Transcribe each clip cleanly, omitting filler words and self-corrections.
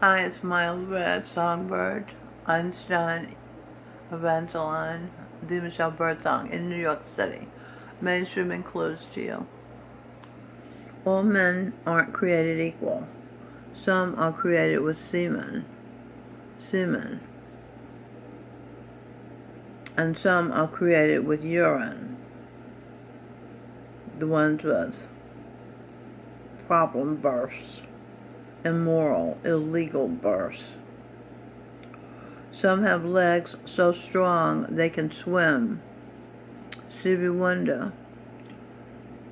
Hi, it's Mild Red Songbird, Einstein, Evangeline, the Michelle Birdsong in New York City. Mainstream and closed to you. All men aren't created equal. Some are created with semen, and some are created with urine, the ones with problem births, immoral, illegal births. Some have legs so strong they can swim. Stevie Wonder,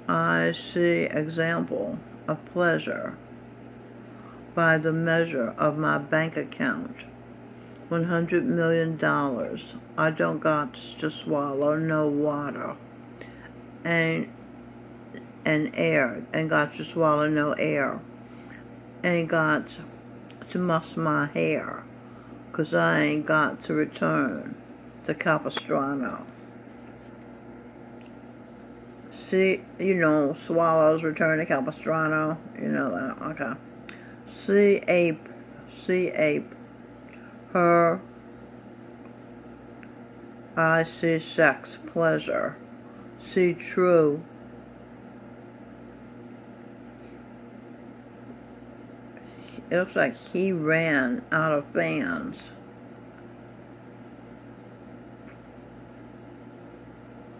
I see example of pleasure by the measure of my bank account. $100 million. I don't got to swallow no water. And air. Ain't got to swallow no air. Ain't got to muss my hair. 'Cause I ain't got to return to Capistrano. See, swallows return to Capistrano. You know that, okay. See ape, her, I see sex, pleasure. See true, it looks like he ran out of fans.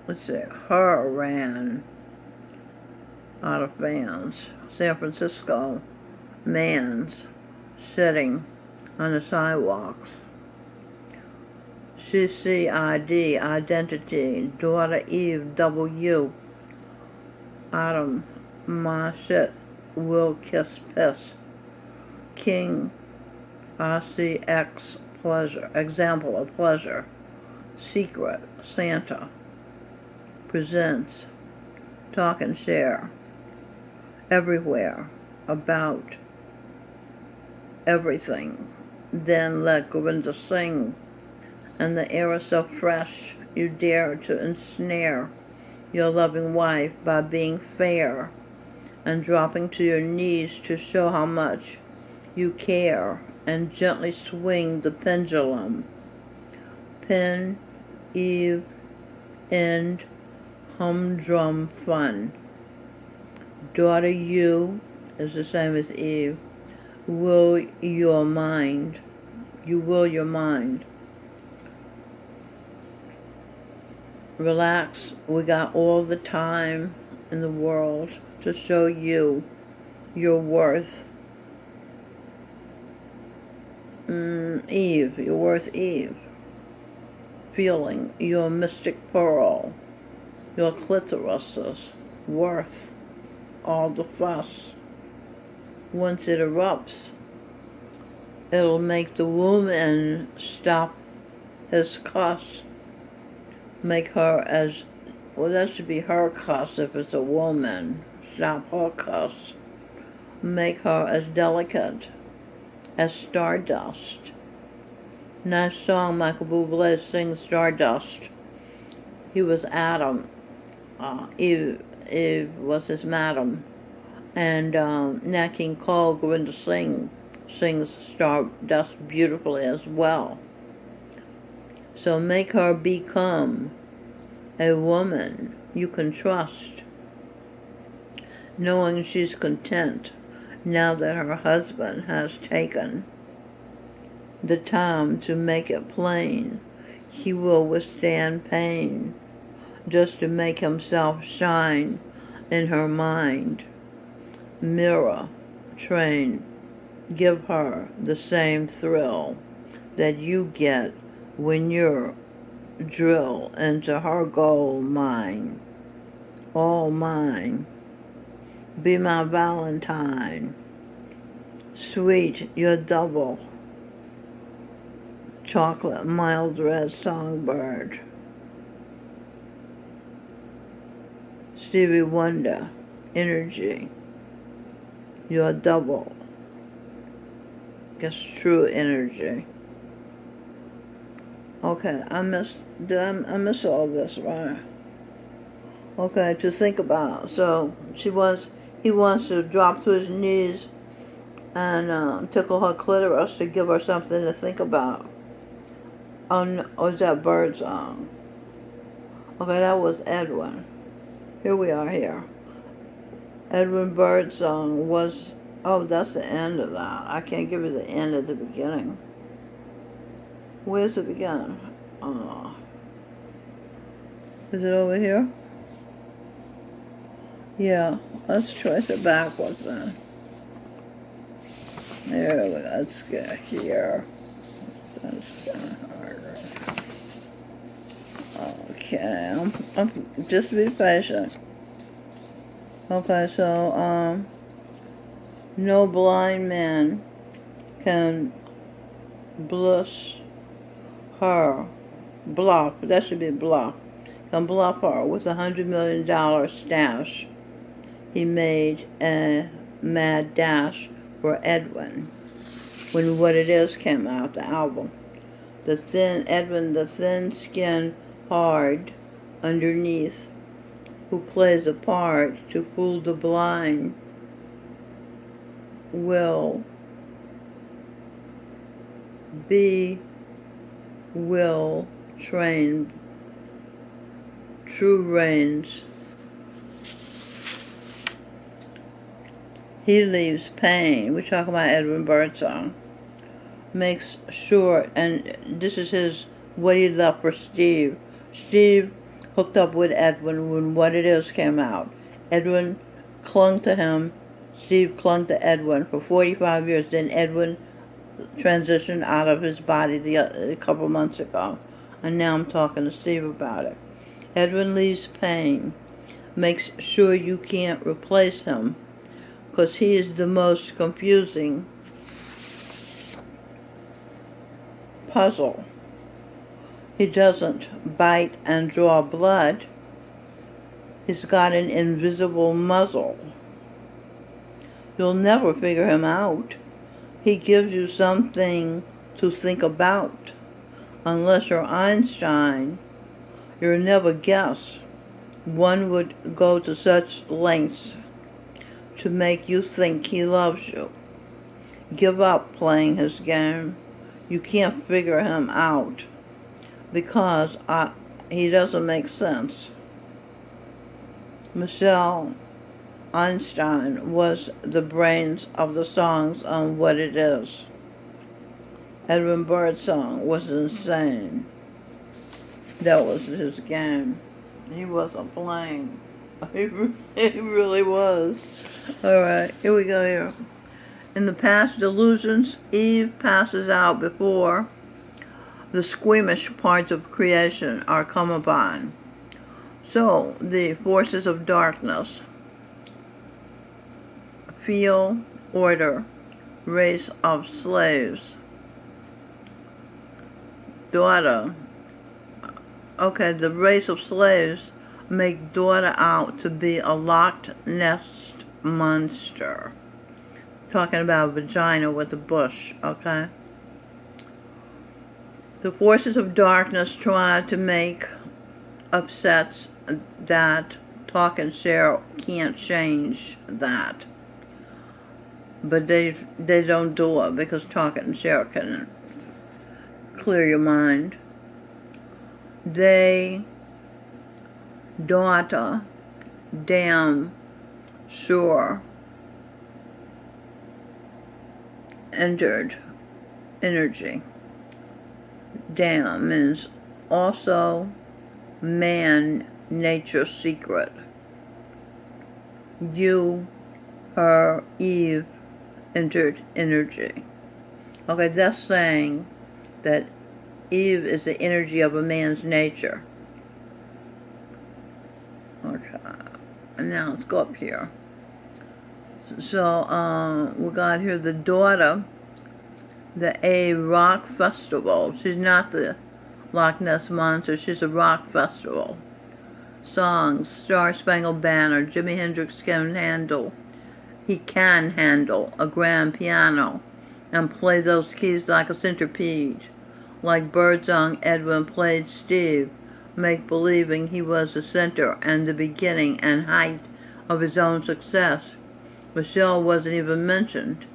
Let's see, her ran out of fans. San Francisco man's sitting on the sidewalks. CCID, identity, daughter Eve, W. Adam, my shit, will kiss piss. King, RCX, pleasure, example of pleasure. Secret, Santa, presents, talk and share, everywhere, about everything. Then let Govinda sing, and the air is so fresh, you dare to ensnare your loving wife by being fair and dropping to your knees to show how much you care, and gently swing the pendulum. Pin, Eve, end, humdrum fun. Daughter you is the same as Eve. Will your mind. You will your mind. Relax, we got all the time in the world to show you your worth. Eve, your worth, Eve. Feeling your mystic pearl, your clitoris's worth, all the fuss. Once it erupts, it'll make the woman stop his cuss. Make her as, well, that should be her cuss if it's a woman. Stop her cuss. Make her as delicate as stardust. Nice song, Michael Bublé sings Stardust. He was Adam. Eve was his madam. And Nat King Cole, Govinda sings Stardust beautifully as well. So make her become a woman you can trust, knowing she's content now that her husband has taken the time to make it plain he will withstand pain just to make himself shine in her mind. Mirror, train, give her the same thrill that you get when you drill into her gold mine. All mine. Be my Valentine. Sweet, your double. Chocolate, mild red songbird. Stevie Wonder, energy. Your double. Guess true energy. Okay, I miss all this, right? Okay, to think about. So he wants to drop to his knees and tickle her clitoris to give her something to think about. Or is that Birdsong? Okay, that was Edwin. Here we are here. Edwin Birdsong was, oh, that's the end of that. I can't give you the end at the beginning. Where's the beginning? Is it over here? Yeah, let's trace it backwards then. There we go, let's get here. That's kind of harder. Okay, just be patient. Okay, so, no blind man can bluff her, that should be bluff, can bluff her with $100 million stash. He made a mad dash for Edwin when What It Is came out, the album. Edwin, the thin-skinned, hard underneath, who plays a part to fool the blind, will train true reigns. He leaves pain. We're talking about Edwin Birdsong. Makes sure, and this is what he left for Steve. Steve hooked up with Edwin when What It Is came out. Edwin clung to him. Steve clung to Edwin for 45 years. Then Edwin transitioned out of his body a couple months ago. And now I'm talking to Steve about it. Edwin leaves pain. Makes sure you can't replace him, because he is the most confusing puzzle. He doesn't bite and draw blood. He's got an invisible muzzle. You'll never figure him out. He gives you something to think about. Unless you're Einstein, you'll never guess. One would go to such lengths to make you think he loves you. Give up playing his game. You can't figure him out because he doesn't make sense. Michelle Einstein was the brains of the songs on What It Is. Edwin Birdsong was insane. That was his game. He wasn't playing. He really was. Alright, here we go here. In the past delusions, Eve passes out before the squeamish parts of creation are come upon. So, the forces of darkness feel order, race of slaves. Daughter. Okay, the race of slaves make daughter out to be a locked nest monster. Talking about vagina with a bush, okay? The forces of darkness try to make upsets that Talk and Share can't change that. But they don't do it because Talk and Share can clear your mind. They, daughter, damn sure, entered energy. Damn means also man, nature secret. You, her, Eve, entered energy. Okay, that's saying that Eve is the energy of a man's nature. Okay, and now let's go up here. So, we got here the daughter, a rock festival. She's not the Loch Ness Monster, she's a rock festival. Songs, Star Spangled Banner, Jimi Hendrix can handle a grand piano and play those keys like a centipede. Like Birdsong, Edwin played Steve, make-believing he was the center and the beginning and height of his own success. Michelle wasn't even mentioned.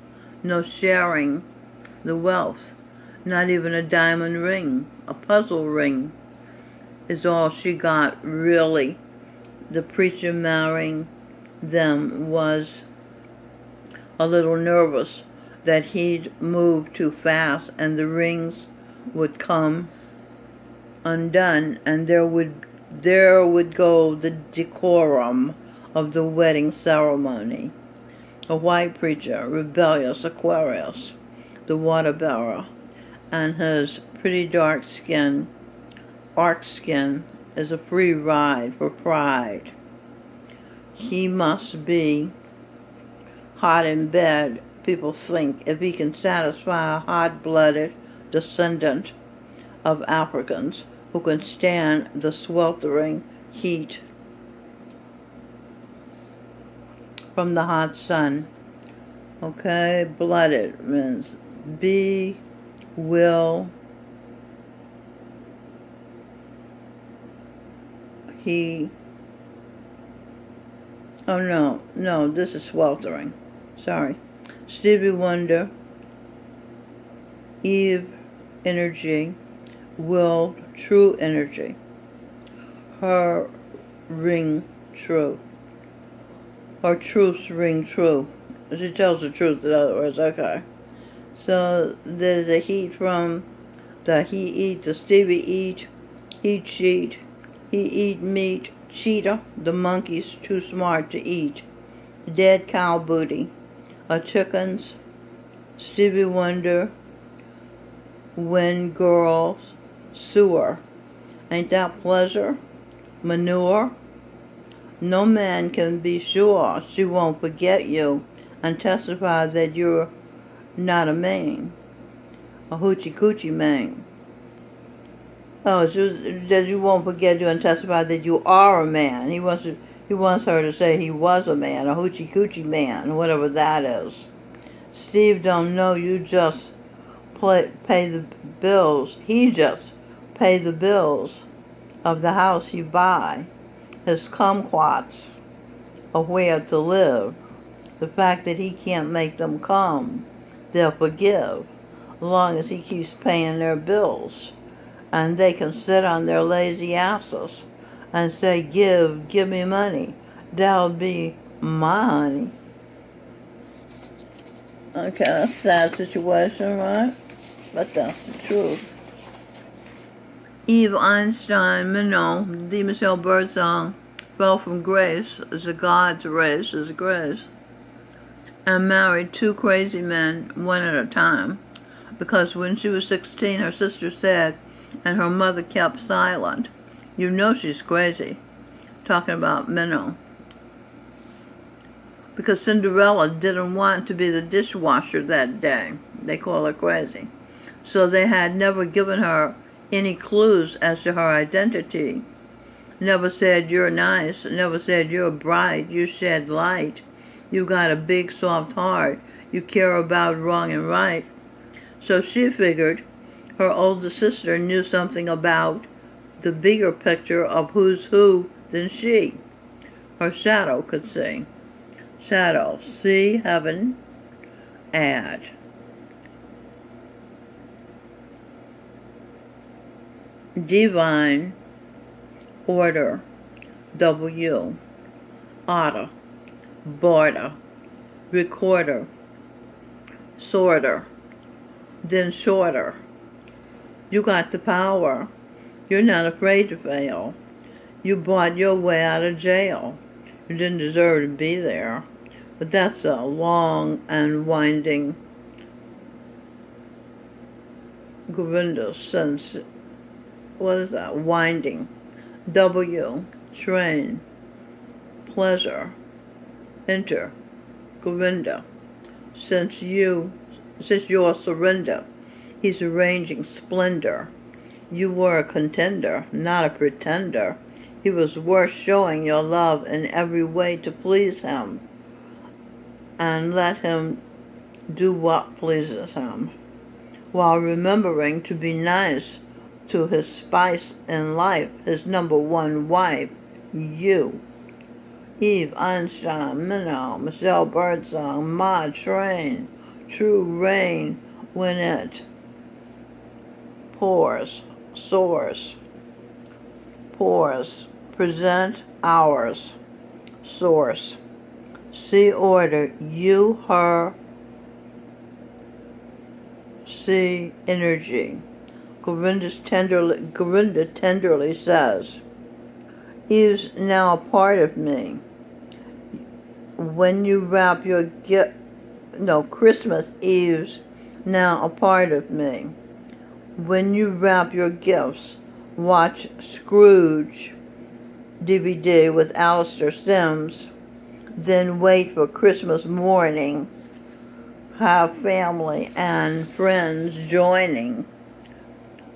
no sharing the wealth, not even a diamond ring, a puzzle ring is all she got, really. The preacher marrying them was a little nervous that he'd moved too fast and the rings would come undone, and there would go the decorum of the wedding ceremony. A white preacher, rebellious Aquarius, the water bearer, and his pretty dark skin, arc skin, is a free ride for pride. He must be hot in bed, people think, if he can satisfy a hot-blooded descendant of Africans who can stand the sweltering heat from the hot sun. Okay, blooded means will he, oh no, this is sweltering. Sorry. Stevie Wonder, Eve energy, will true energy. Her ring true. Her truths ring true. She tells the truth, in other words, okay. So there's a heat from the he eat, the Stevie eat, he cheat, he eat meat, cheetah, the monkey's too smart to eat, dead cow booty, a chicken's, Stevie Wonder, when girls, sewer, ain't that pleasure, manure, no man can be sure she won't forget you and testify that you're not a man, a hoochie coochie man. Oh, that you won't forget you and testify that you are a man. He wants her to say he was a man, a hoochie coochie man, whatever that is. Steve don't know you just pay the bills. He just pay the bills of the house you buy, his kumquats of where to live. The fact that he can't make them come, they'll forgive, as long as he keeps paying their bills. And they can sit on their lazy asses and say, give me money. That'll be my honey. Okay, that's a sad situation, right? But that's the truth. Eve Einstein Minot, the Michelle Birdsong, fell from grace, as a God's race is grace, and married two crazy men, one at a time, because when she was 16, her sister said, and her mother kept silent, "You know she's crazy," talking about Minot. Because Cinderella didn't want to be the dishwasher that day. They call her crazy. So they had never given her any clues as to her identity. Never said you're nice, never said you're bright, you shed light, you got a big soft heart, you care about wrong and right. So she figured her older sister knew something about the bigger picture of who's who than she. Her shadow could see. Shadow, see heaven, add. Divine order, W, otter, border, recorder, sorter, then shorter. You got the power. You're not afraid to fail. You bought your way out of jail. You didn't deserve to be there. But that's a long and winding Govinda sense. What is that? Winding. W, train, pleasure, enter, Govinda. Since your surrender, he's arranging splendor. You were a contender, not a pretender. He was worth showing your love in every way to please him, and let him do what pleases him, while remembering to be nice to his spice in life, his number one wife, you. Eve Einstein, Minot, Michelle Birdsong, Ma Train, true rain when it pours, soars, pours, present ours, source. See order, you, her, see energy. Gorinda tenderly says, Eve's now a part of me. When you wrap your gift, no, Christmas Eve's now a part of me. When you wrap your gifts, watch Scrooge DVD with Alistair Sims, then wait for Christmas morning, have family and friends joining.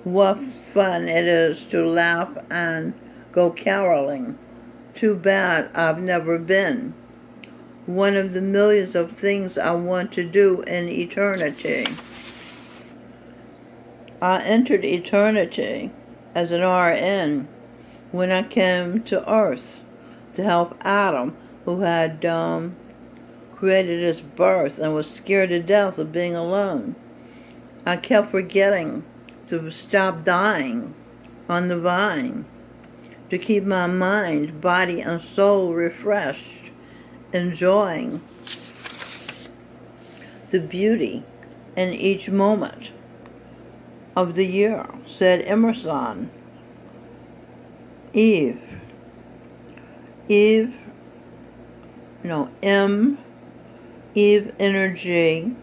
What fun it is to laugh and go caroling. Too bad I've never been. One of the millions of things I want to do in eternity. I entered eternity as an RN when I came to Earth to help Adam, who had created his birth and was scared to death of being alone. I kept forgetting to stop dying on the vine, to keep my mind, body, and soul refreshed, enjoying the beauty in each moment of the year, said Emerson. Eve, Eve energy,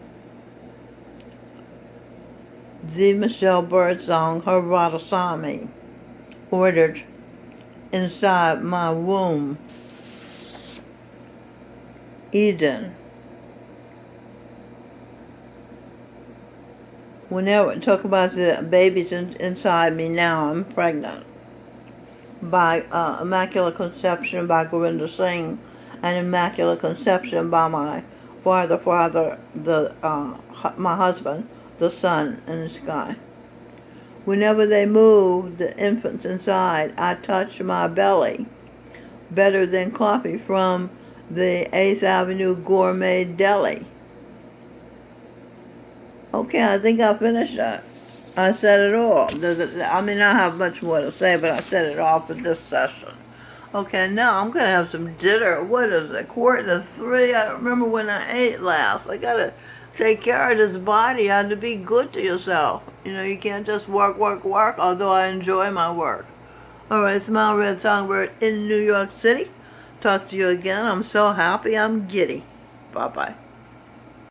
the Michelle Birdsong, her Radhasami, ordered inside my womb. Eden. Whenever talk about the babies inside me now, I'm pregnant. By Immaculate Conception by Gorinda Singh, and Immaculate Conception by my father, my husband, the sun in the sky. Whenever they move, the infants inside, I touch my belly, better than coffee from the 8th Avenue Gourmet Deli. Okay, I think I finished that. I said it all. I mean, I have much more to say, but I said it all for this session. Okay, now I'm going to have some dinner. What is it, 2:45? I don't remember when I ate last. I got to take care of this body. You have to be good to yourself. You know, you can't just work, although I enjoy my work. All right, Smile Red Songbird in New York City. Talk to you again. I'm so happy. I'm giddy. Bye-bye.